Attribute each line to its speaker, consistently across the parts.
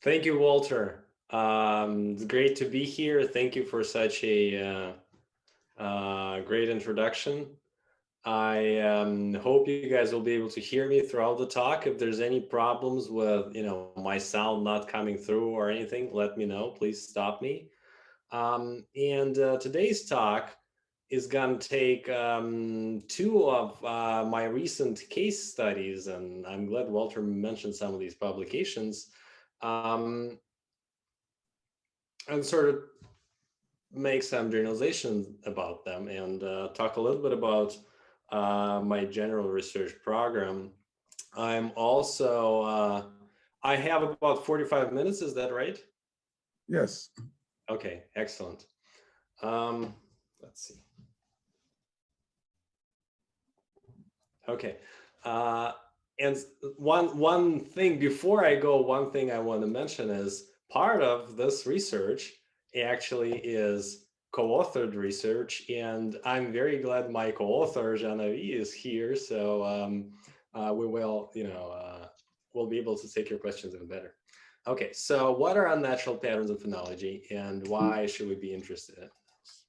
Speaker 1: Thank you, Walter. It's great to be here. Thank you for such a great introduction. I hope you guys will be able to hear me throughout the talk. If there's any problems with, my sound not coming through or anything, let me know. Please stop me. And today's talk is going to take two of my recent case studies, and I'm glad Walter mentioned some of these publications. And sort of make some generalizations about them and talk a little bit about my general research program. I'm also, I have about 45 minutes, is that right?
Speaker 2: Yes.
Speaker 1: Okay, excellent. Let's see. Okay. And one thing before I go, one thing I want to mention is part of this research actually is co-authored research, and I'm very glad my co-author Genevieve is here. So we will, we'll be able to take your questions even better. Okay, so what are unnatural patterns in phonology, and why should we be interested in this?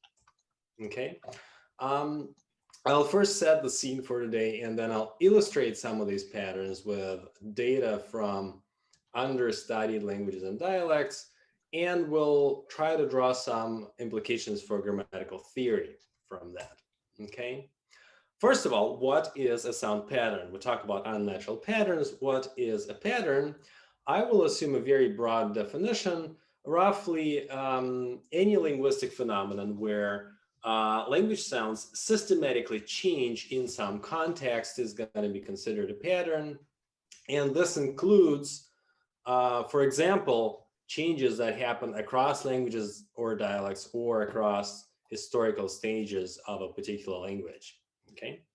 Speaker 1: Okay. I'll first set the scene for today, and then I'll illustrate some of these patterns with data from understudied languages and dialects, and we'll try to draw some implications for grammatical theory from that, okay? First of all, what is a sound pattern? We talk about unnatural patterns. What is a pattern? I will assume a very broad definition, roughly any linguistic phenomenon where language sounds systematically change in some context is going to be considered a pattern. And this includes, for example, changes that happen across languages or dialects or across historical stages of a particular language. Okay.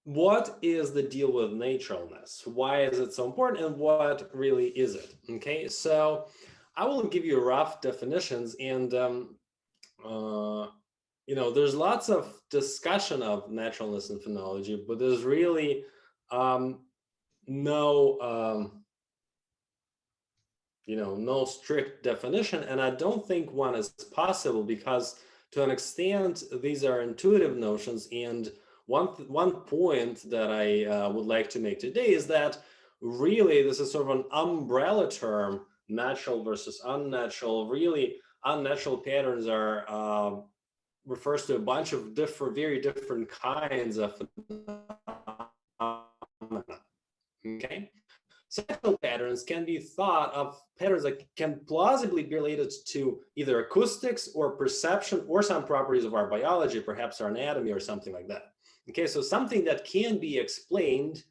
Speaker 1: What is the deal with naturalness? Why is it so important, and what really is it? Okay, so I will give you rough definitions, and there's lots of discussion of naturalness in phonology, but there's really no no strict definition, and I don't think one is possible because to an extent these are intuitive notions. And one point that I would like to make today is that really this is sort of an umbrella term, natural versus unnatural. Really, unnatural patterns are refers to a bunch of very different kinds of phenomena. Okay. Sexual patterns can be thought of patterns that can plausibly be related to either acoustics or perception or some properties of our biology, perhaps our anatomy or something like that. Okay, so something that can be explained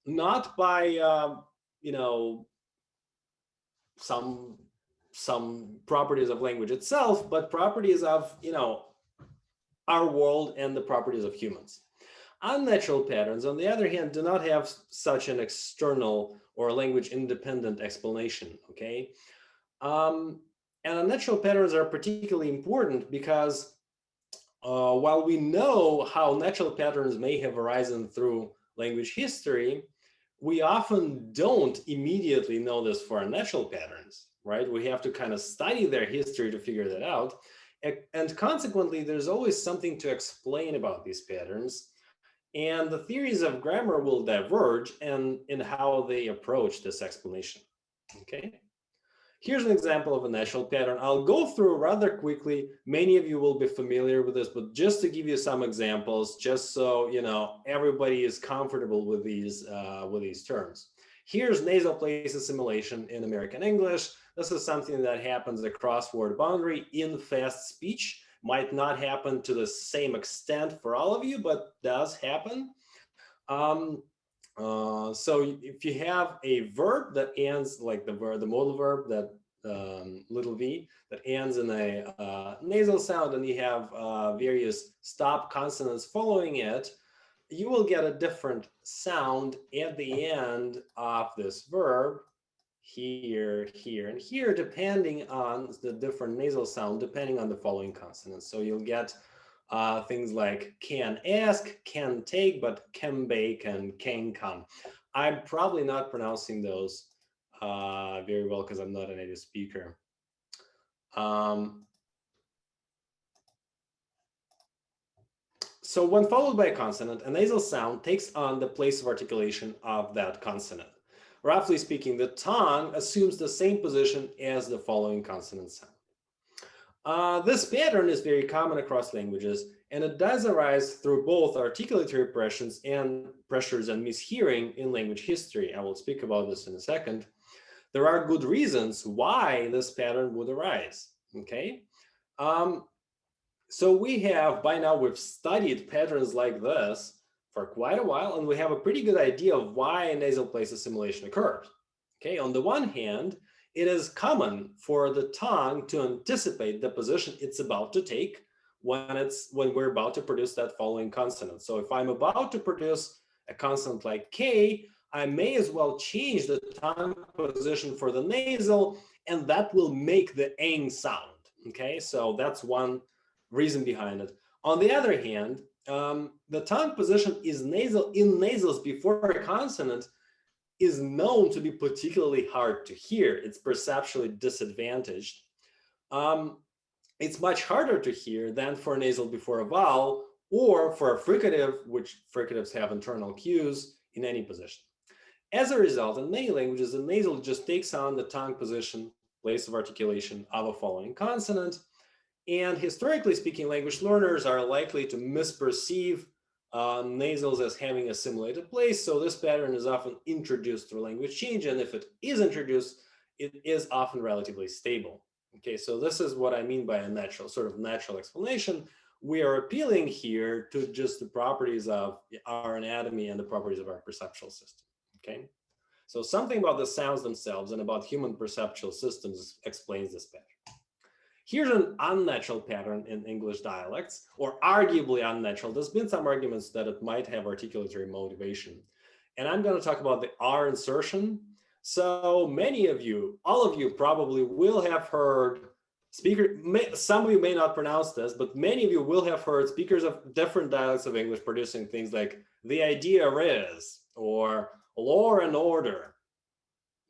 Speaker 1: not by some properties of language itself, but properties of our world and the properties of humans. Unnatural patterns, on the other hand, do not have such an external or language independent explanation, okay? And unnatural patterns are particularly important because while we know how natural patterns may have arisen through language history, we often don't immediately know this for unnatural patterns, right? We have to kind of study their history to figure that out. And consequently, there's always something to explain about these patterns. And the theories of grammar will diverge in how they approach this explanation. Okay. Here's an example of a natural pattern. I'll go through rather quickly. Many of you will be familiar with this, but just to give you some examples, just so everybody is comfortable with these terms. Here's nasal place assimilation in American English. This is something that happens across word boundary in fast speech. Might not happen to the same extent for all of you, but does happen. So if you have a verb that ends like the modal verb, that little v, that ends in a nasal sound, and you have various stop consonants following it, you will get a different sound at the end of this verb, here, here, and here, depending on the different nasal sound, depending on the following consonants. So you'll get things like can ask, can take, but can bake and can come. I'm probably not pronouncing those very well because I'm not a native speaker. Um, so when followed by a consonant, a nasal sound takes on the place of articulation of that consonant. Roughly speaking, the tongue assumes the same position as the following consonant sound. This pattern is very common across languages, and it does arise through both articulatory pressures and mishearing in language history. I will speak about this in a second. There are good reasons why this pattern would arise. Okay, um, so by now we've studied patterns like this for quite a while, and we have a pretty good idea of why nasal place assimilation occurs. Okay, on the one hand, it is common for the tongue to anticipate the position it's about to take when we're about to produce that following consonant. So if I'm about to produce a consonant like K, I may as well change the tongue position for the nasal, and that will make the ing sound. Okay, so that's one reason behind it. On the other hand, the tongue position is nasal in nasals before a consonant is known to be particularly hard to hear. It's perceptually disadvantaged. It's much harder to hear than for a nasal before a vowel or for a fricative, which fricatives have internal cues in any position. As a result, in many languages, the nasal just takes on the tongue position, place of articulation of a following consonant. And historically speaking, language learners are likely to misperceive nasals as having a assimilated place. So this pattern is often introduced through language change. And if it is introduced, it is often relatively stable. Okay, so this is what I mean by a natural explanation. We are appealing here to just the properties of our anatomy and the properties of our perceptual system. Okay, so something about the sounds themselves and about human perceptual systems explains this pattern. Here's an unnatural pattern in English dialects, or arguably unnatural. There's been some arguments that it might have articulatory motivation. And I'm going to talk about the R insertion. So many of you, all of you probably will have heard some of you may not pronounce this, but many of you will have heard speakers of different dialects of English producing things like the idea is, or law and order,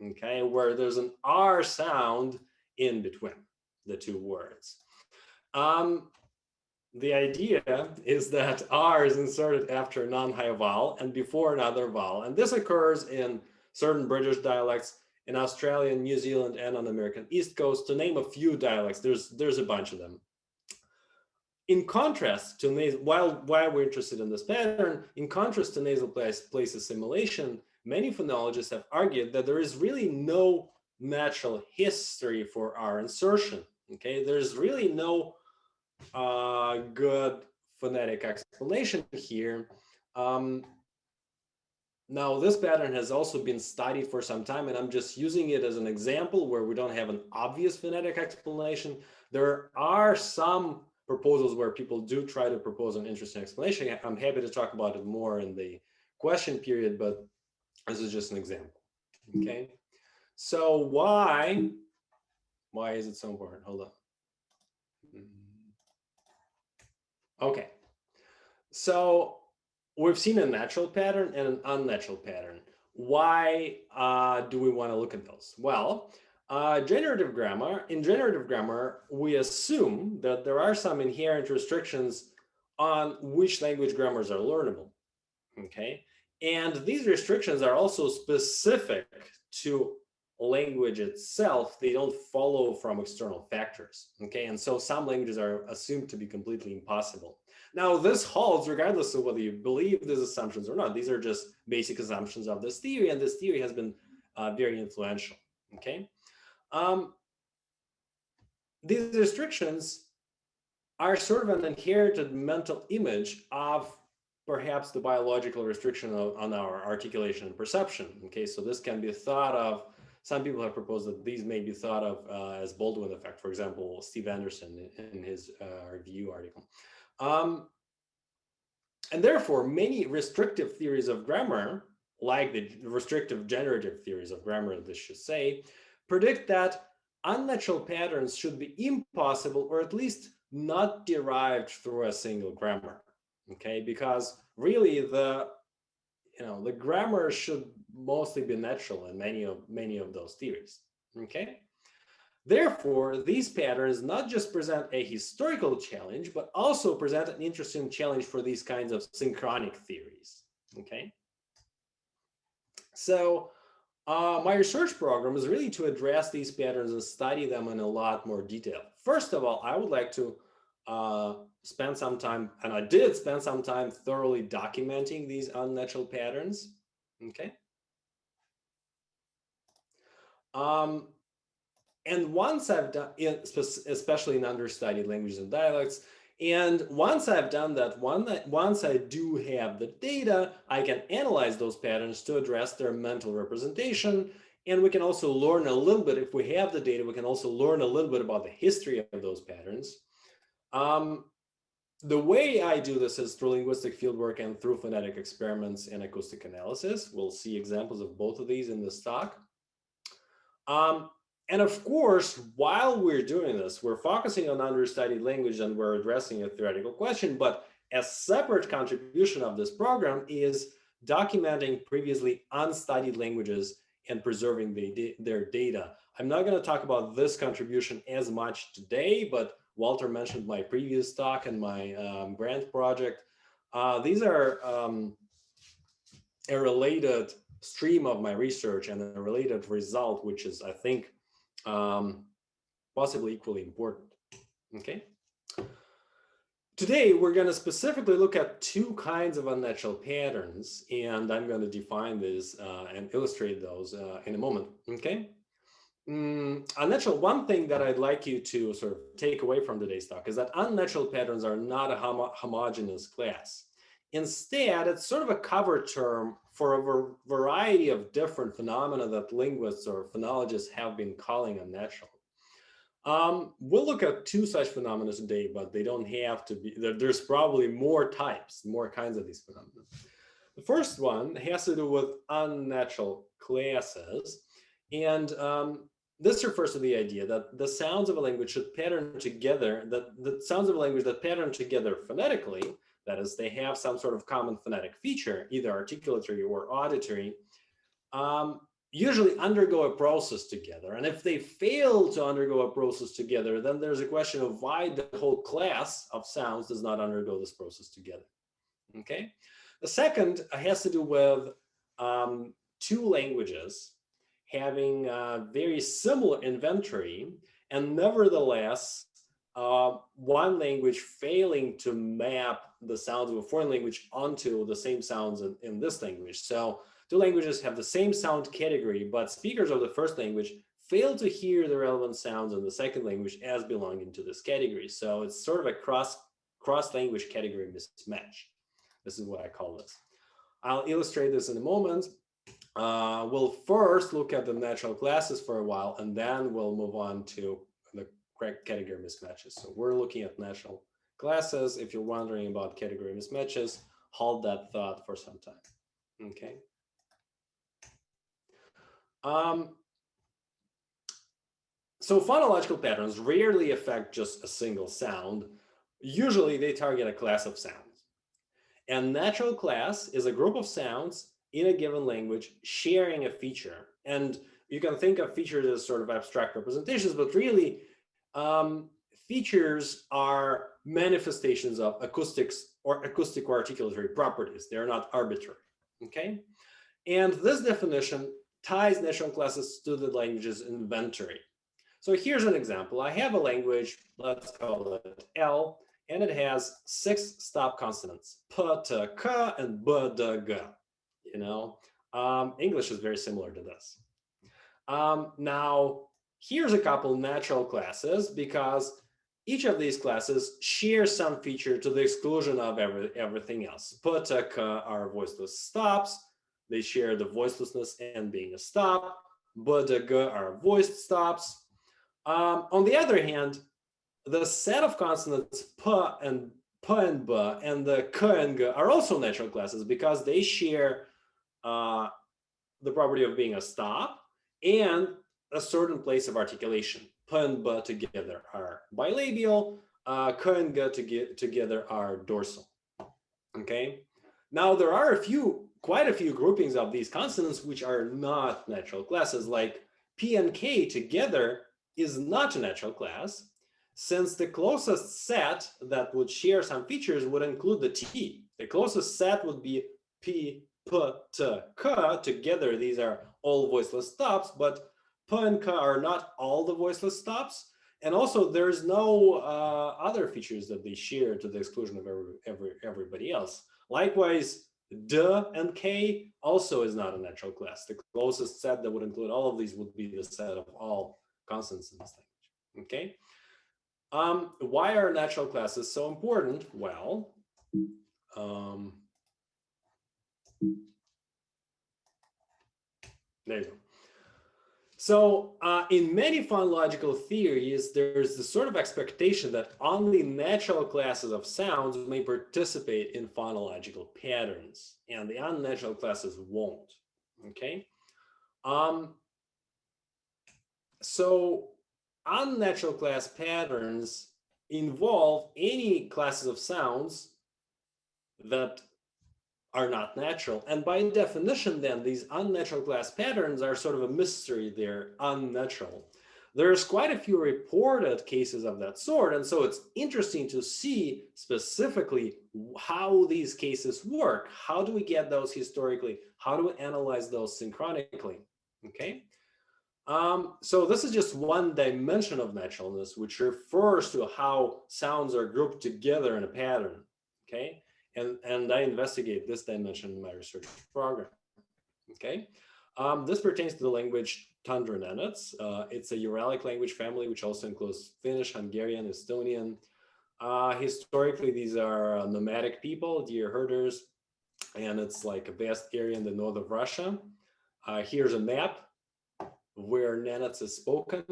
Speaker 1: okay, where there's an R sound in between the two words. The idea is that R is inserted after a non-high vowel and before another vowel. And this occurs in certain British dialects, in Australia, New Zealand, and on the American East Coast, to name a few dialects. There's a bunch of them. In contrast to nasal, while we're interested in this pattern, in contrast to nasal place assimilation, many phonologists have argued that there is really no natural history for R insertion. Okay, there's really no good phonetic explanation here. Now, this pattern has also been studied for some time, and I'm just using it as an example where we don't have an obvious phonetic explanation. There are some proposals where people do try to propose an interesting explanation. I'm happy to talk about it more in the question period, but this is just an example. Okay, so why is it so important? Hold on. Okay, so we've seen a natural pattern and an unnatural pattern. Why do we want to look at those? Well, in generative grammar, we assume that there are some inherent restrictions on which language grammars are learnable. Okay, and these restrictions are also specific to language itself. They don't follow from external factors. Okay, and so some languages are assumed to be completely impossible. Now, this holds regardless of whether you believe these assumptions or not. These are just basic assumptions of this theory, and this theory has been very influential. Okay, these restrictions are sort of an inherited mental image of perhaps the biological restriction on our articulation and perception. Okay, so this can be thought of. Some people have proposed that these may be thought of as Baldwin effect. For example, Steve Anderson in his review article. And therefore, many restrictive theories of grammar, like the restrictive generative theories of grammar, this should say, predict that unnatural patterns should be impossible, or at least not derived through a single grammar. Okay, because really the grammar should mostly be natural in many of those theories. Okay. Therefore, these patterns not just present a historical challenge, but also present an interesting challenge for these kinds of synchronic theories. Okay. So my research program is really to address these patterns and study them in a lot more detail. First of all, I would like to spend some time, and I did spend some time thoroughly documenting these unnatural patterns. Okay. And once I've done, especially in understudied languages and dialects, and once I've done that, once I do have the data, I can analyze those patterns to address their mental representation. And we can also learn a little bit, if we have the data, we can also learn a little bit about the history of those patterns. The way I do this is through linguistic fieldwork and through phonetic experiments and acoustic analysis. We'll see examples of both of these in this talk. And of course, while we're doing this, we're focusing on understudied language and we're addressing a theoretical question, but a separate contribution of this program is documenting previously unstudied languages and preserving their data. I'm not going to talk about this contribution as much today, but Walter mentioned my previous talk and my grant project. These are a related stream of my research and a related result, which is, I think, possibly equally important. Okay. Today, we're going to specifically look at two kinds of unnatural patterns, and I'm going to define this and illustrate those in a moment. Okay. Unnatural, one thing that I'd like you to sort of take away from today's talk is that unnatural patterns are not a homogeneous class. Instead, it's sort of a cover term for a variety of different phenomena that linguists or phonologists have been calling unnatural. We'll look at two such phenomena today, but they don't have to be, there's probably more types, more kinds of these phenomena. The first one has to do with unnatural classes. And this refers to the idea that the sounds of a language should pattern together, that the sounds of a language that pattern together phonetically, that is, they have some sort of common phonetic feature, either articulatory or auditory, usually undergo a process together. And if they fail to undergo a process together, then there's a question of why the whole class of sounds does not undergo this process together. Okay. The second has to do with two languages having very similar inventory, and nevertheless, one language failing to map the sounds of a foreign language onto the same sounds in this language. So two languages have the same sound category, but speakers of the first language fail to hear the relevant sounds in the second language as belonging to this category. So it's sort of a cross-language category mismatch. This is what I call this. I'll illustrate this in a moment. We'll first look at the natural classes for a while, and then we'll move on to the correct category mismatches. So we're looking at natural classes. If you're wondering about category mismatches, hold that thought for some time. Okay. So phonological patterns rarely affect just a single sound. Usually they target a class of sounds. And natural class is a group of sounds in a given language sharing a feature. And you can think of features as sort of abstract representations, but really features are manifestations of acoustics or acoustic or articulatory properties. They're not arbitrary, okay? And this definition ties natural classes to the language's inventory. So here's an example. I have a language, let's call it L, and it has 6 stop consonants, P, T, K, and B, D, G. You know, English is very similar to this. Now, here's a couple natural classes because each of these classes shares some feature to the exclusion of everything else. P, T, K are voiceless stops. They share the voicelessness and being a stop. B, D, G are voiced stops. On the other hand, the set of consonants P and B and the K and G are also natural classes because they share the property of being a stop and a certain place of articulation. P and B together are bilabial, K and G together are dorsal. Okay. Now there are a few quite a few groupings of these consonants which are not natural classes, like P and K together is not a natural class, since the closest set that would share some features would include the T. The closest set would be P, P, T, K. Together, these are all voiceless stops, but P and K are not all the voiceless stops. And also, there's no other features that they share to the exclusion of everybody else. Likewise, D and K also is not a natural class. The closest set that would include all of these would be the set of all consonants in this language. Okay. Why are natural classes so important? Well, there you go. So in many phonological theories, there's the sort of expectation that only natural classes of sounds may participate in phonological patterns, and the unnatural classes won't. Okay. So unnatural class patterns involve any classes of sounds that are not natural. And by definition, then, these unnatural class patterns are sort of a mystery. They're unnatural. There's quite a few reported cases of that sort. And so it's interesting to see specifically how these cases work. How do we get those historically? How do we analyze those synchronically? Okay. So this is just one dimension of naturalness, which refers to how sounds are grouped together in a pattern. Okay. And I investigate this dimension in my research program. Okay. This pertains to the language Tundra Nenets. It's a Uralic language family, which also includes Finnish, Hungarian, Estonian. Historically, these are nomadic people, deer herders, and it's like a vast area in the north of Russia. Here's a map where Nenets is spoken.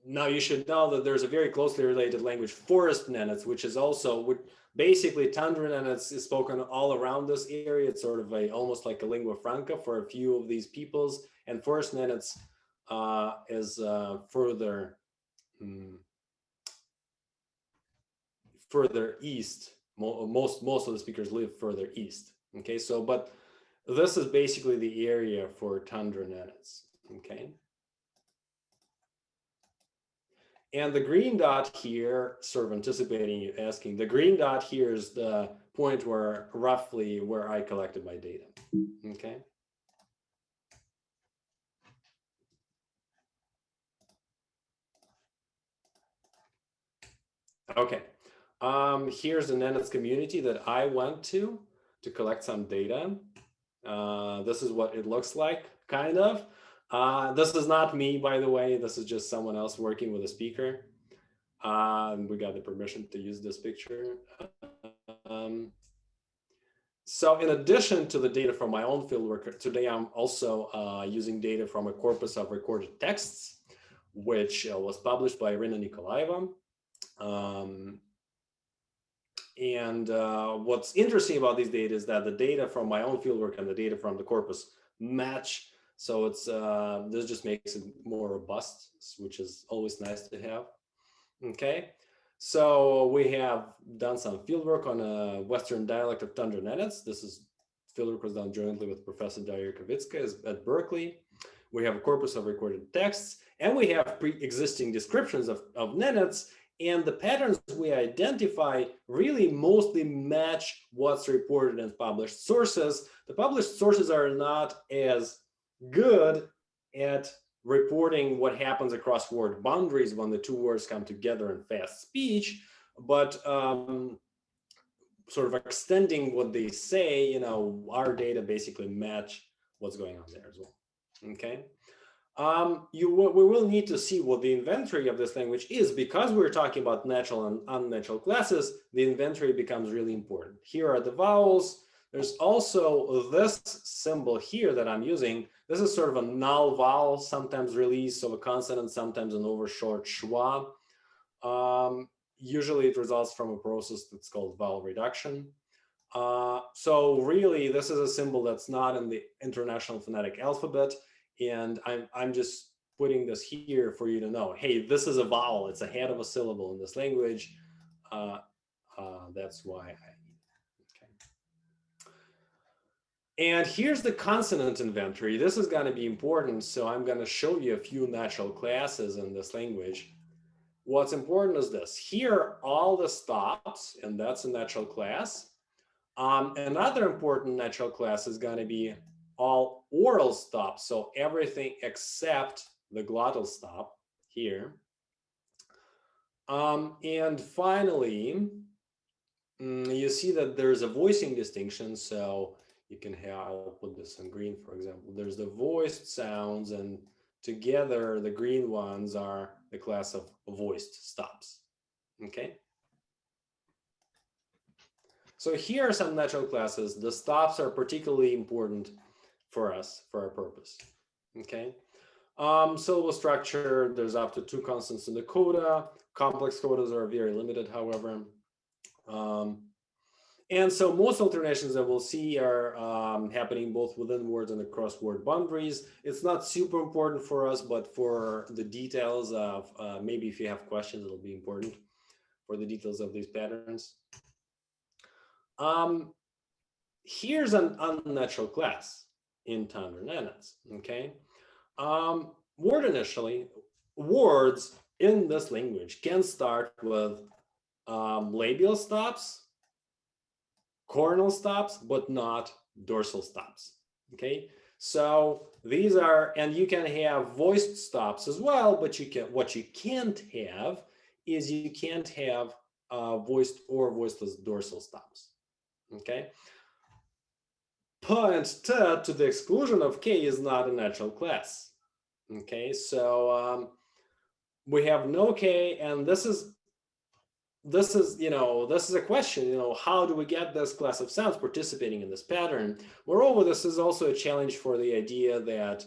Speaker 1: Now you should know that there's a very closely related language, Forest Nenets, which is also basically Tundra Nenets is spoken all around this area. It's sort of almost like a lingua franca for a few of these peoples. And Forest Nenets is further east. Most of the speakers live further east. Okay, so but this is basically the area for Tundra Nenets. Okay. And the green dot here, sort of anticipating you asking, the green dot here is the point where roughly where I collected my data. Okay. Okay. Here's the Nenets community that I went to collect some data. This is what it looks like, kind of. This is not me, by the way. This is just someone else working with a speaker. We got the permission to use this picture. So in addition to the data from my own fieldwork, today I'm also using data from a corpus of recorded texts, which was published by Irina Nikolaeva. What's interesting about these data is that the data from my own fieldwork and the data from the corpus match. So it's this just makes it more robust, which is always nice to have. Okay, so we have done some fieldwork on a Western dialect of Tundra Nenets. This is fieldwork was done jointly with Professor Daria Kavitska at Berkeley. We have a corpus of recorded texts, and we have pre-existing descriptions of Nenets. And the patterns we identify really mostly match what's reported in published sources. The published sources are not as good at reporting what happens across word boundaries when the two words come together in fast speech, but sort of extending what they say, our data basically match what's going on there as well. Okay. We will need to see what the inventory of this language is, because we're talking about natural and unnatural classes. The inventory becomes really important. Here are the vowels. There's also this symbol here that I'm using. This is sort of a null vowel, sometimes release of a consonant, sometimes an overshort schwa. Usually it results from a process that's called vowel reduction. So really, this is a symbol that's not in the International Phonetic Alphabet. And I'm just putting this here for you to know, hey, this is a vowel. It's ahead of a syllable in this language. That's why I need it. Okay. And here's the consonant inventory. This is going to be important, so I'm going to show you a few natural classes in this language. What's important is this. Here are all the stops, and that's a natural class. Another important natural class is going to be all oral stops, so everything except the glottal stop here. And finally, you see that there's a voicing distinction, so you can have, I'll put this in green, for example. There's the voiced sounds, and together the green ones are the class of voiced stops. Okay. So here are some natural classes. The stops are particularly important for us, for our purpose. Okay. Syllable structure, there's up to 2 consonants in the coda. Complex codas are very limited, however. And so most alternations that we'll see are happening both within words and across word boundaries. It's not super important for us, but for the details of, maybe if you have questions, it'll be important for the details of these patterns. Here's an unnatural class in Naturalness, okay? Word initially, words in this language can start with labial stops, coronal stops, but not dorsal stops. Okay, so these are, and you can have voiced stops as well, but what you can't have is you can't have voiced or voiceless dorsal stops. Okay, P and T to the exclusion of K is not a natural class. Okay, so we have no K, and this is a question, how do we get this class of sounds participating in this pattern? Moreover, this is also a challenge for the idea that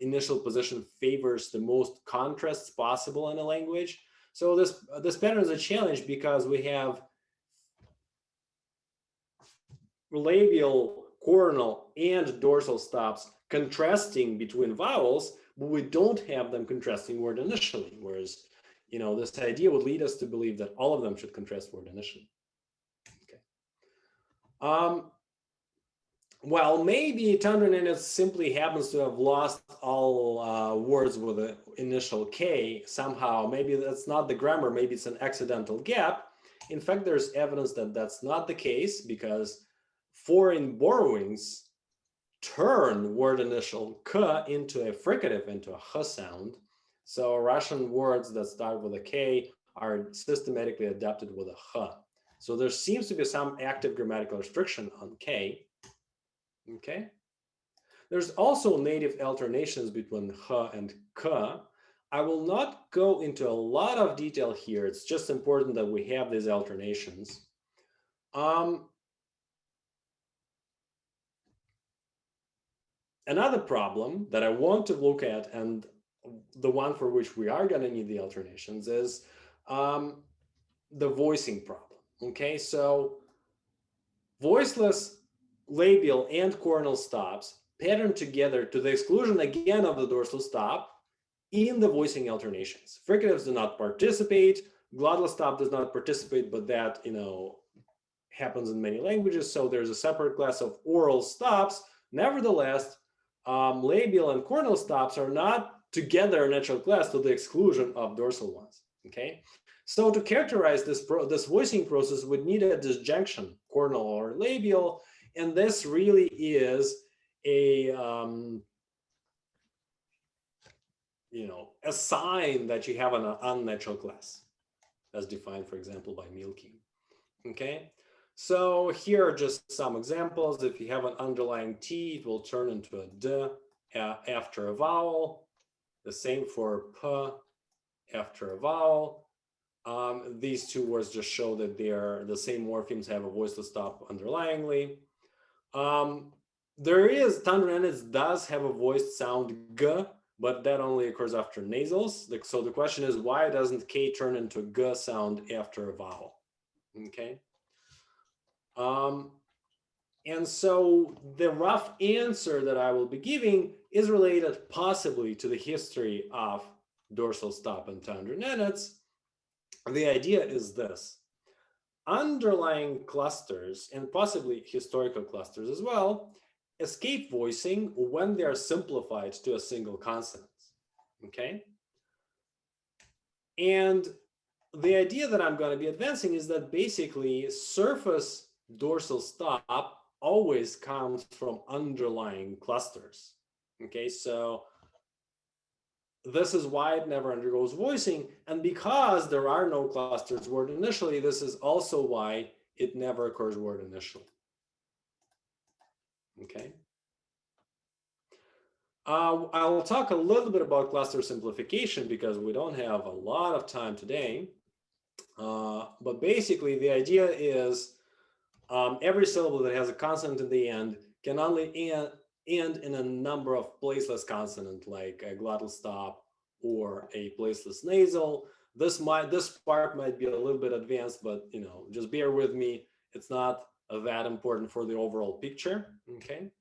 Speaker 1: initial position favors the most contrasts possible in a language. So this pattern is a challenge because we have labial, coronal, and dorsal stops contrasting between vowels, but we don't have them contrasting word initially, whereas this idea would lead us to believe that all of them should contrast word initially. Okay. Well, maybe Naturalness simply happens to have lost all words with an initial K somehow. Maybe that's not the grammar. Maybe it's an accidental gap. In fact, there's evidence that that's not the case because foreign borrowings turn word initial K into a fricative, into a H sound. So Russian words that start with a K are systematically adapted with a H. So there seems to be some active grammatical restriction on K. Okay. There's also native alternations between H and K. I will not go into a lot of detail here. It's just important that we have these alternations. Another problem that I want to look at, and the one for which we are going to need the alternations, is the voicing problem. Okay, so voiceless labial and coronal stops pattern together to the exclusion again of the dorsal stop in the voicing alternations. Fricatives do not participate, glottal stop does not participate, but that happens in many languages, so there's a separate class of oral stops. Nevertheless, labial and coronal stops are not together a natural class to the exclusion of dorsal ones. Okay, so to characterize this voicing process, would need a disjunction, coronal or labial, and this really is a a sign that you have an unnatural class, as defined, for example, by Mielke. Okay, so here are just some examples. If you have an underlying T, it will turn into a D after a vowel. The same for P after a vowel. These two words just show that they are the same morphemes, have a voiceless stop underlyingly. Naturalness does have a voiced sound G, but that only occurs after nasals. So the question is, why doesn't K turn into a G sound after a vowel? Okay. And so the rough answer that I will be giving is related possibly to the history of dorsal stop and Naturalness. The idea is this. underlying clusters, and possibly historical clusters as well, escape voicing when they are simplified to a single consonant. Okay? And the idea that I'm going to be advancing is that basically surface dorsal stop always comes from underlying clusters. Okay, so this is why it never undergoes voicing. And because there are no clusters word initially, this is also why it never occurs word initially. Okay. I'll talk a little bit about cluster simplification because we don't have a lot of time today. But basically, the idea is every syllable that has a consonant in the end can only end in a number of placeless consonant, like a glottal stop or a placeless nasal. This part might be a little bit advanced, but just bear with me. It's not that important for the overall picture. Okay.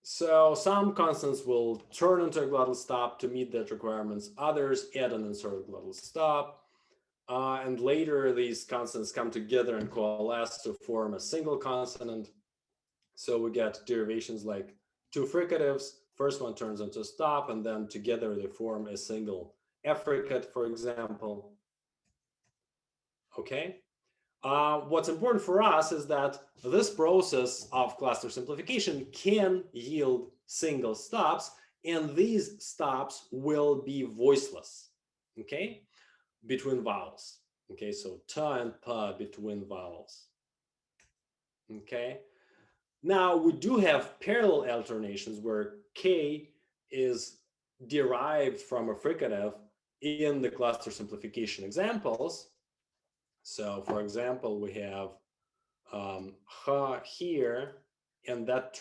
Speaker 1: So some consonants will turn into a glottal stop to meet that requirements. Others add an inserted glottal stop. And later, these consonants come together and coalesce to form a single consonant. So we get derivations like two fricatives. First one turns into a stop, and then together they form a single affricate, for example. Okay. What's important for us is that this process of cluster simplification can yield single stops, and these stops will be voiceless, okay, between vowels. Okay, so ta and pa between vowels. Okay. Now we do have parallel alternations where k is derived from a fricative in the cluster simplification examples. So for example, we have ha here, and that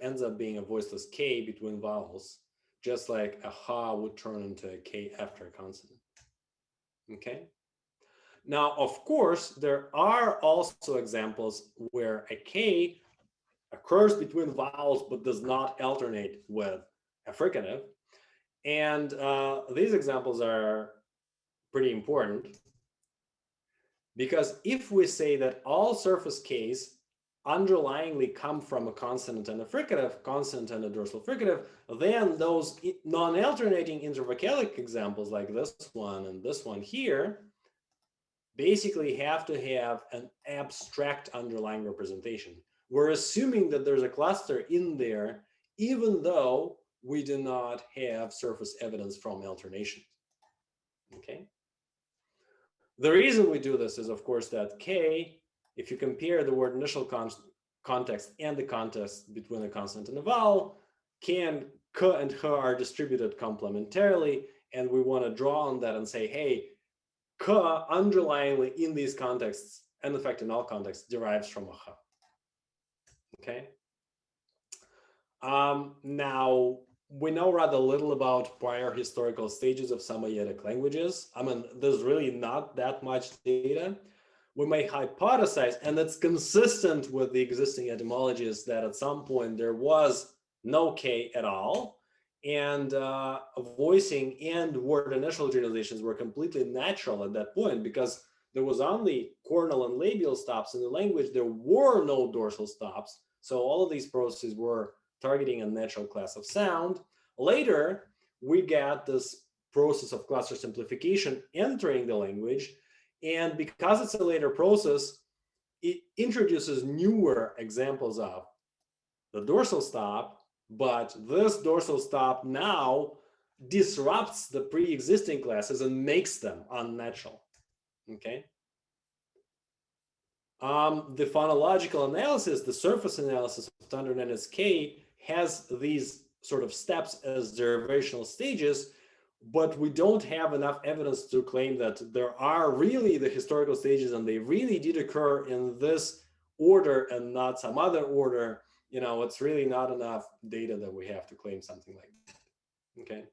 Speaker 1: ends up being a voiceless k between vowels, just like a ha would turn into a k after a consonant. Okay. Now, of course, there are also examples where a k occurs between vowels but does not alternate with a fricative. And these examples are pretty important because if we say that all surface k's underlyingly come from a consonant and a fricative, consonant and a dorsal fricative, then those non-alternating intervocalic examples like this one and this one here basically have to have an abstract underlying representation. We're assuming that there's a cluster in there, even though we do not have surface evidence from alternation. Okay. The reason we do this is, of course, that k, if you compare the word initial context and the context between a consonant and a vowel, k and h are distributed complementarily, and we want to draw on that and say, hey, k underlyingly in these contexts, and in fact in all contexts, derives from a h. Okay. Now we know rather little about prior historical stages of Samoyedic languages. I mean, there's really not that much data. We may hypothesize, and it's consistent with the existing etymologies, that at some point there was no k at all, and voicing and word initial generalizations were completely natural at that point because there was only cornal and labial stops in the language. There were no dorsal stops. So all of these processes were targeting a natural class of sound. Later, we got this process of cluster simplification entering the language. And because it's a later process, it introduces newer examples of the dorsal stop, but this dorsal stop now disrupts the pre-existing classes and makes them unnatural. Okay. The phonological analysis, the surface analysis of Tandernet's K, has these sort of steps as derivational stages, but we don't have enough evidence to claim that there are really the historical stages and they really did occur in this order and not some other order. It's really not enough data that we have to claim something like that. Okay.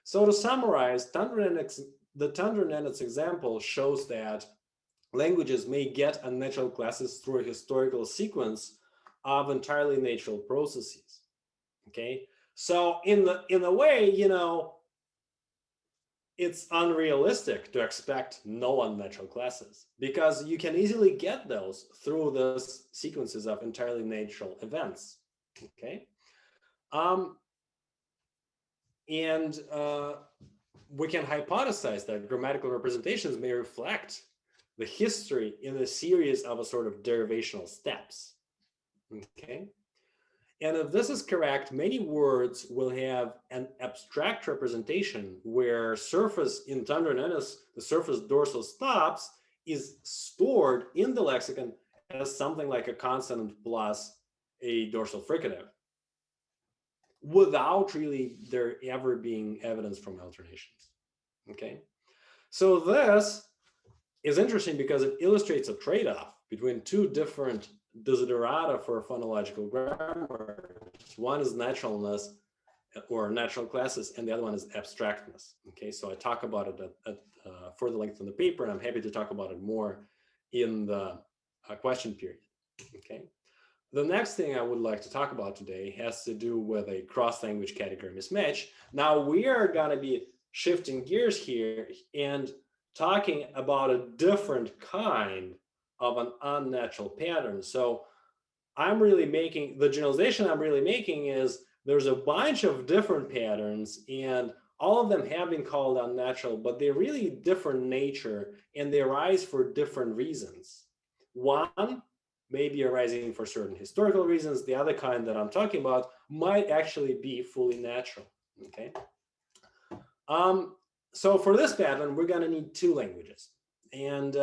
Speaker 1: So to summarize, the Tandernet's example shows that languages may get unnatural classes through a historical sequence of entirely natural processes. Okay, so in a way, it's unrealistic to expect no unnatural classes because you can easily get those through those sequences of entirely natural events. Okay, and we can hypothesize that grammatical representations may reflect the history in a series of a sort of derivational steps. Okay. And if this is correct, many words will have an abstract representation where surface in Naturalness, the surface dorsal stops, is stored in the lexicon as something like a consonant plus a dorsal fricative, without really there ever being evidence from alternations. Okay, so this is interesting because it illustrates a trade-off between two different desiderata for phonological grammar. One is naturalness or natural classes, and the other one is abstractness. Okay, so I talk about it at further length in the paper, and I'm happy to talk about it more in the question period. Okay, the next thing I would like to talk about today has to do with a cross-language category mismatch. Now we are going to be shifting gears here and talking about a different kind of an unnatural pattern. So I'm really making, the generalization I'm really making is there's a bunch of different patterns and all of them have been called unnatural, but they're really different nature and they arise for different reasons. One may be arising for certain historical reasons. The other kind that I'm talking about might actually be fully natural. Okay. So for this pattern, we're going to need two languages. And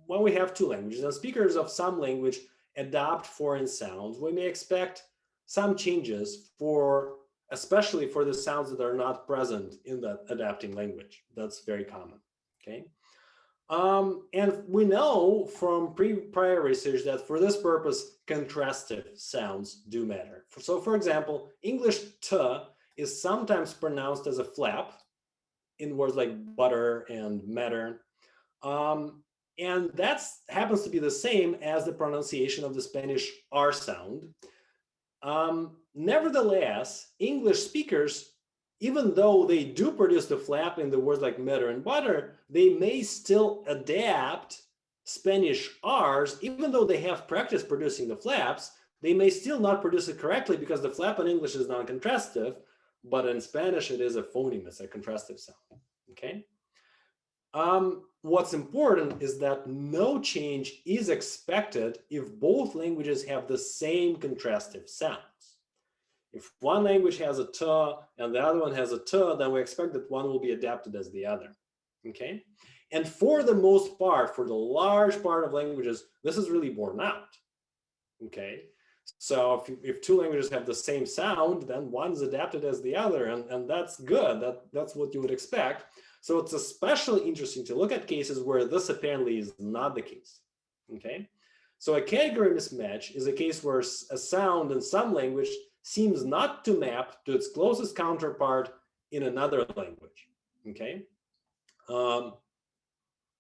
Speaker 1: when we have two languages and speakers of some language adopt foreign sounds, we may expect some changes for, especially for the sounds that are not present in that adapting language. That's very common. Okay. And we know from prior research that for this purpose, contrastive sounds do matter. So for example, English t is sometimes pronounced as a flap in words like butter and matter. And that happens to be the same as the pronunciation of the Spanish R sound. Nevertheless, English speakers, even though they do produce the flap in the words like matter and butter, they may still adapt Spanish R's, even though they have practice producing the flaps, they may still not produce it correctly because the flap in English is non-contrastive, but in Spanish it is a phoneme, it's a contrastive sound. Okay. What's important is that no change is expected if both languages have the same contrastive sounds. If one language has a t and the other one has a t, then we expect that one will be adapted as the other. Okay. And for the most part, for the large part of languages, this is really borne out. Okay. So if two languages have the same sound, then one's adapted as the other, and that's good. That's what you would expect. So it's especially interesting to look at cases where this apparently is not the case. Okay. So a category mismatch is a case where a sound in some language seems not to map to its closest counterpart in another language. Okay.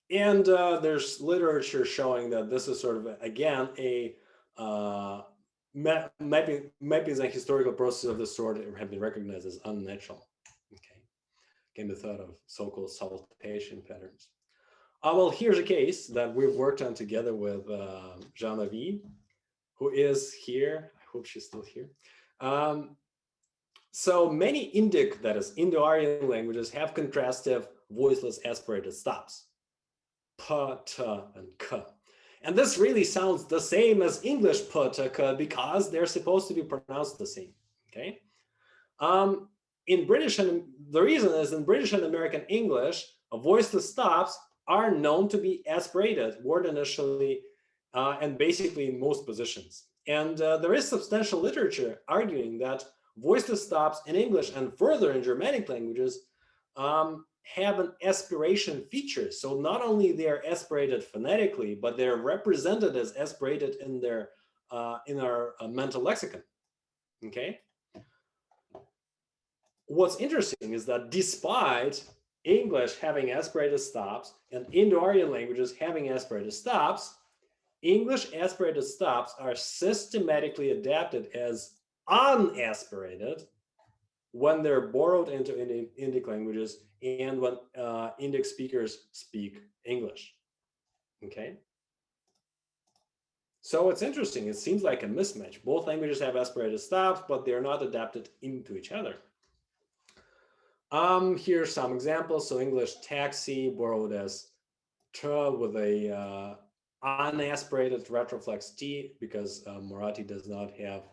Speaker 1: There's literature showing that this is sort of, again, a mapping and historical process of this sort have been recognized as unnatural. Okay, can be thought of so-called saltation patterns. Well, here's a case that we've worked on together with Jana V, who is here. I hope she's still here. So many Indic, that is Indo-Aryan languages, have contrastive voiceless aspirated stops. P, t, and k. And this really sounds the same as English p, t, k because they're supposed to be pronounced the same. Okay. In British, and the reason is in British and American English, voiceless stops are known to be aspirated word initially and basically in most positions. And there is substantial literature arguing that voiceless stops in English and further in Germanic languages have an aspiration feature. So not only they are aspirated phonetically, but they're represented as aspirated in their in our mental lexicon. Okay. What's interesting is that despite English having aspirated stops and Indo-Aryan languages having aspirated stops, English aspirated stops are systematically adapted as unaspirated when they're borrowed into Indic languages and when Indic speakers speak English. Okay. So it's interesting. It seems like a mismatch. Both languages have aspirated stops, but they're not adapted into each other. Here's some examples. So English taxi borrowed as t with a unaspirated retroflex t because Marathi does not have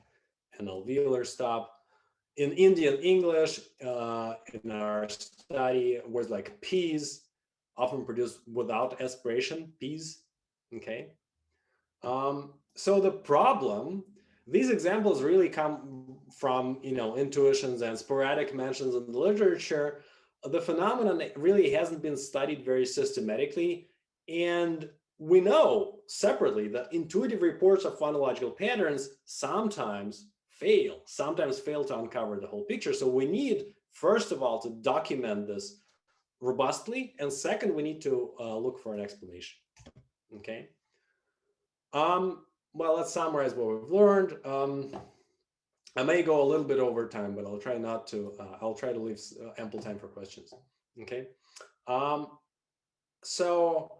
Speaker 1: an alveolar stop. In Indian English, in our study, words like peas often produced without aspiration, peas. Okay. So the problem, these examples really come from, intuitions and sporadic mentions in the literature. The phenomenon really hasn't been studied very systematically. And we know separately that intuitive reports of phonological patterns sometimes fail to uncover the whole picture. So we need, first of all, to document this robustly. And second, we need to look for an explanation. Okay. Well, let's summarize what we've learned. I may go a little bit over time, but I'll try not to. I'll try to leave ample time for questions. Okay. So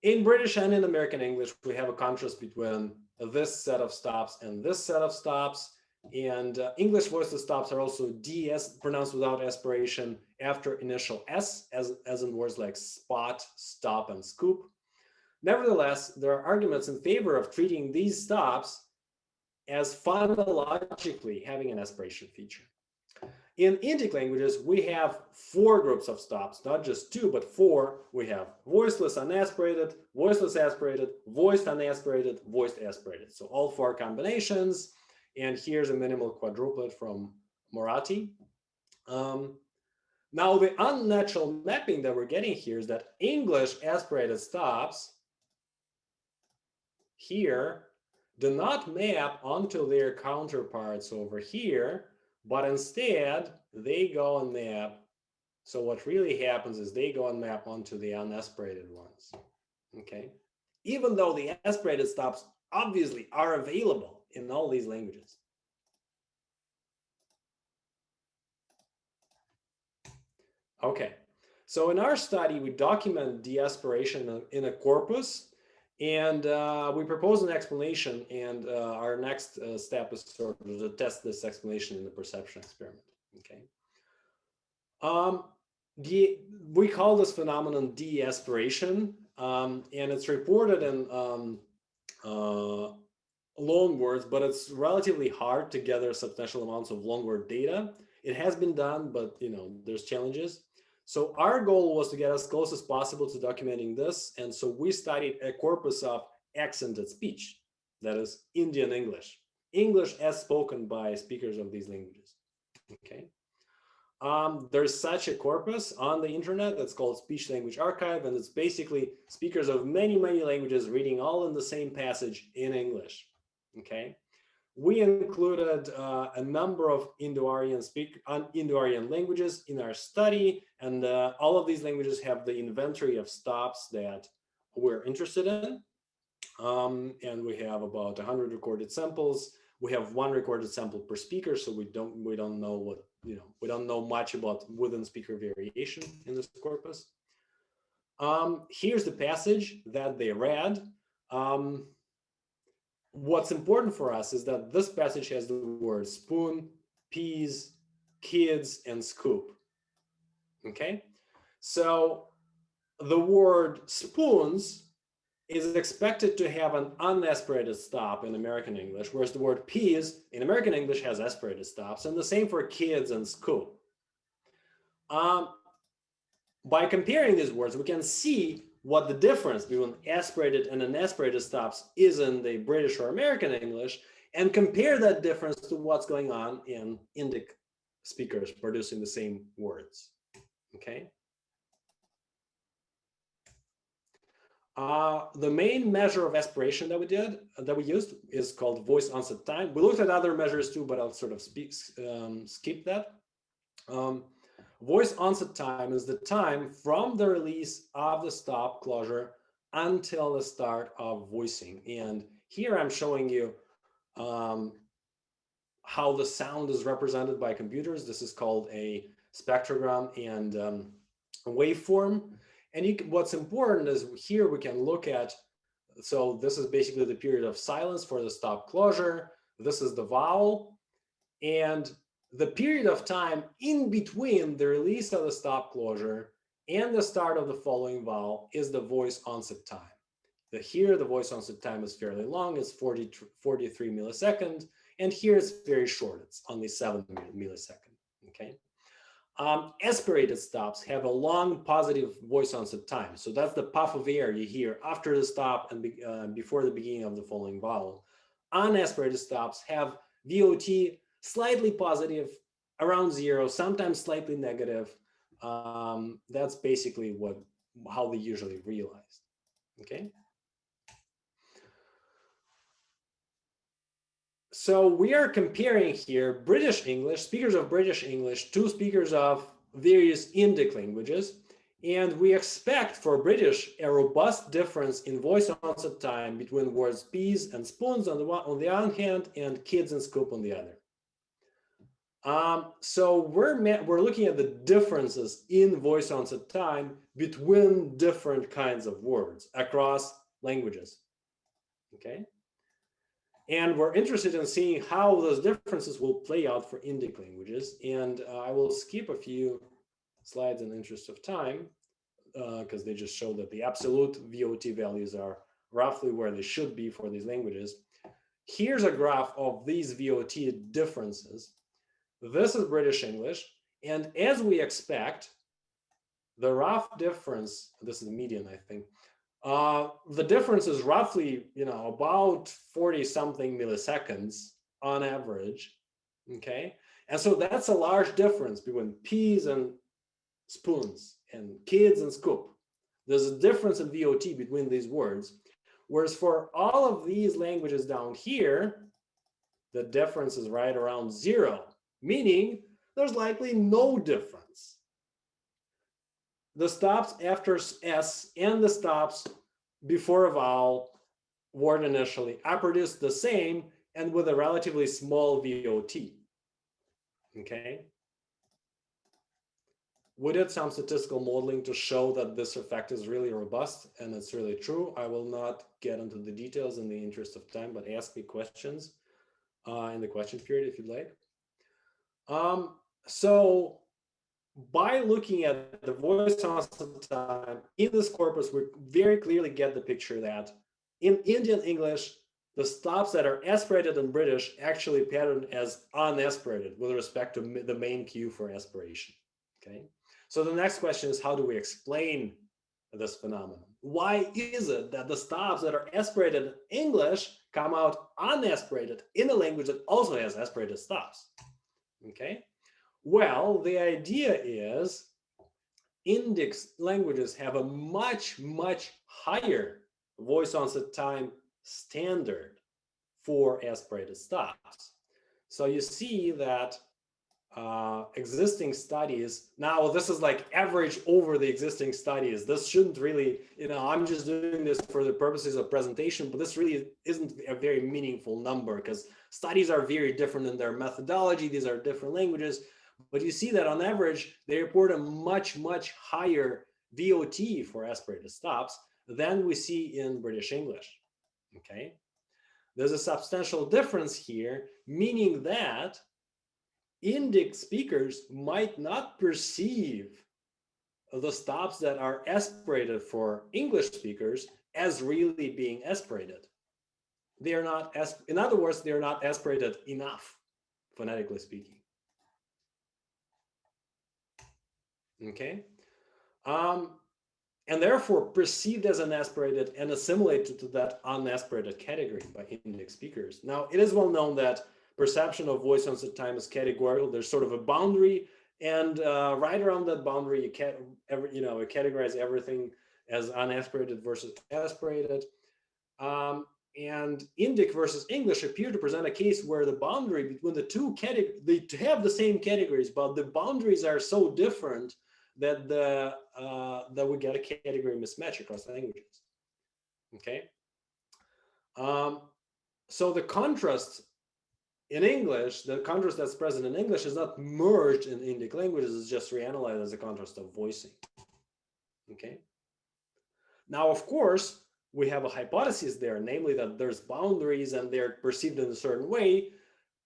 Speaker 1: in British and in American English, we have a contrast between this set of stops and this set of stops. And English voiceless stops are also DS, pronounced without aspiration after initial S, as in words like spot, stop, and scoop. Nevertheless, there are arguments in favor of treating these stops as phonologically having an aspiration feature. In Indic languages, we have 4 groups of stops, not just 2, but 4. We have voiceless unaspirated, voiceless aspirated, voiced unaspirated, voiced aspirated. So all 4 combinations. And here's a minimal quadruplet from Marathi. Now, the unnatural mapping that we're getting here is that English aspirated stops here do not map onto their counterparts over here, but instead they go and map. So what really happens is they go and map onto the unaspirated ones. Okay. Even though the aspirated stops obviously are available in all these languages. Okay. So in our study, we document de-aspiration in a corpus. And we propose an explanation, and our next step is sort of to test this explanation in the perception experiment. Okay. We call this phenomenon de-aspiration, and it's reported in long words, but it's relatively hard to gather substantial amounts of long word data. It has been done, but there's challenges. So our goal was to get as close as possible to documenting this. And so we studied a corpus of accented speech, that is Indian English, English as spoken by speakers of these languages. Okay. There's such a corpus on the internet that's called Speech Language Archive, and it's basically speakers of many, many languages reading all in the same passage in English. Okay. We included a number of Indo-Aryan languages in our study, and all of these languages have the inventory of stops that we're interested in. And we have about 100 recorded samples. We have 1 recorded sample per speaker, so we don't know what we don't know much about within speaker variation in this corpus. Here's the passage that they read. What's important for us is that this passage has the words spoon, peas, kids, and scoop. Okay, so the word spoons is expected to have an unaspirated stop in American English, whereas the word peas in American English has aspirated stops, and the same for kids and scoop. By comparing these words, we can see what the difference between aspirated and unaspirated stops is in the British or American English, and compare that difference to what's going on in Indic speakers producing the same words. Okay. The main measure of aspiration that we used is called voice onset time. We looked at other measures too, but I'll sort of skip that. Voice onset time is the time from the release of the stop closure until the start of voicing. And here I'm showing you how the sound is represented by computers. This is called a spectrogram and a waveform. And what's important is here we can look at, so this is basically the period of silence for the stop closure. This is the vowel. And the period of time in between the release of the stop closure and the start of the following vowel is the voice onset time. Here, the voice onset time is fairly long, it's 43 milliseconds, and here it's very short, it's only 7 milliseconds, okay? Aspirated stops have a long positive voice onset time. So that's the puff of air you hear after the stop and before the beginning of the following vowel. Unaspirated stops have VOT slightly positive, around 0, sometimes slightly negative. That's basically how they usually realized, okay? So we are comparing here British English, speakers of British English, to speakers of various Indic languages. And we expect for British a robust difference in voice onset time between words peas and spoons on the one hand and kids and scoop on the other. So we're looking at the differences in voice onset time between different kinds of words across languages, okay? And we're interested in seeing how those differences will play out for Indic languages. And I will skip a few slides in the interest of time, because they just show that the absolute VOT values are roughly where they should be for these languages. Here's a graph of these VOT differences. This is British English. And as we expect, the rough difference, this is the median, I think, the difference is roughly, about 40 something milliseconds on average, okay? And so that's a large difference between peas and spoons and kids and scoop. There's a difference in VOT between these words. Whereas for all of these languages down here, the difference is right around 0, meaning there's likely no difference. The stops after S and the stops before a vowel word initially are produced the same and with a relatively small VOT, okay? We did some statistical modeling to show that this effect is really robust and it's really true. I will not get into the details in the interest of time, but ask me questions in the question period if you'd like. So by looking at the voice onset time in this corpus, we very clearly get the picture that in Indian English, the stops that are aspirated in British actually pattern as unaspirated with respect to the main cue for aspiration, okay? So the next question is, how do we explain this phenomenon? Why is it that the stops that are aspirated in English come out unaspirated in a language that also has aspirated stops, okay? Well, the idea is Indic languages have a much, much higher voice onset time standard for aspirated stops. So you see that existing studies, now this is like average over the existing studies. This shouldn't really, I'm just doing this for the purposes of presentation, but this really isn't a very meaningful number because studies are very different in their methodology. These are different languages. But you see that on average, they report a much, much higher VOT for aspirated stops than we see in British English, okay? There's a substantial difference here, meaning that Indic speakers might not perceive the stops that are aspirated for English speakers as really being aspirated. They are not, in other words, they are not aspirated enough, phonetically speaking. Okay, and therefore perceived as unaspirated and assimilated to that unaspirated category by Indic speakers. Now, it is well known that perception of voice onset time is categorical. There's sort of a boundary, and right around that boundary, you categorize everything as unaspirated versus aspirated. And Indic versus English appear to present a case where the boundary between the two categories, they have the same categories, but the boundaries are so different that that we get a category mismatch across languages. Okay. So the contrast in English, the contrast that's present in English is not merged in Indic languages, it's just reanalyzed as a contrast of voicing. Okay. Now, of course, we have a hypothesis there, namely that there's boundaries and they're perceived in a certain way.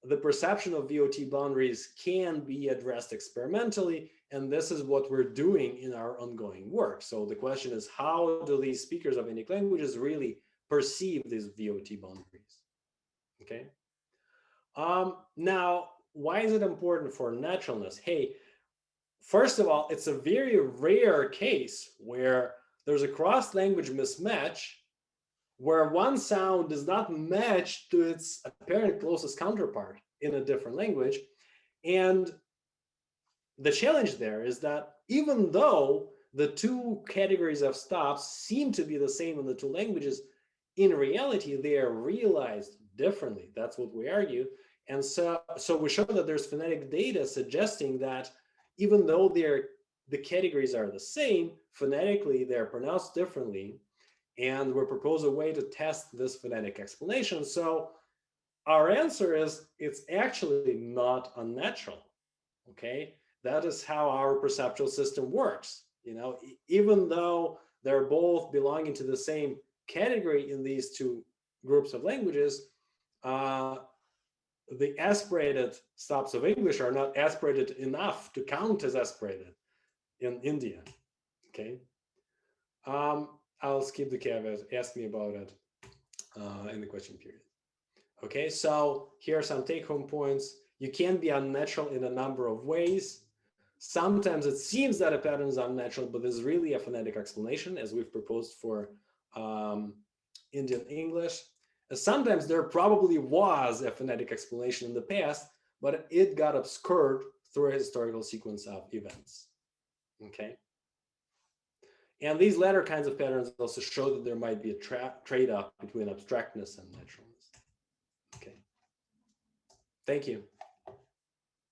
Speaker 1: The perception of VOT boundaries can be addressed experimentally, and this is what we're doing in our ongoing work. So the question is, how do these speakers of Indic languages really perceive these VOT boundaries? Okay. Now, why is it important for naturalness? Hey, first of all, it's a very rare case where there's a cross-language mismatch where one sound does not match to its apparent closest counterpart in a different language. And the challenge there is that even though the two categories of stops seem to be the same in the two languages, in reality, they are realized differently. That's what we argue. And so we show that there's phonetic data suggesting that even though the categories are the same, phonetically, they're pronounced differently. And we propose a way to test this phonetic explanation. So our answer is it's actually not unnatural. Okay, that is how our perceptual system works. You know, even though they're both belonging to the same category in these two groups of languages, the aspirated stops of English are not aspirated enough to count as aspirated in India. Okay. I'll skip the caveat. Ask me about it in the question period. Okay, so here are some take-home points. You can be unnatural in a number of ways. Sometimes it seems that a pattern is unnatural, but there's really a phonetic explanation, as we've proposed for Indian English. Sometimes there probably was a phonetic explanation in the past, but it got obscured through a historical sequence of events. Okay. And these latter kinds of patterns also show that there might be a trade-off between abstractness and naturalness. Okay. Thank you.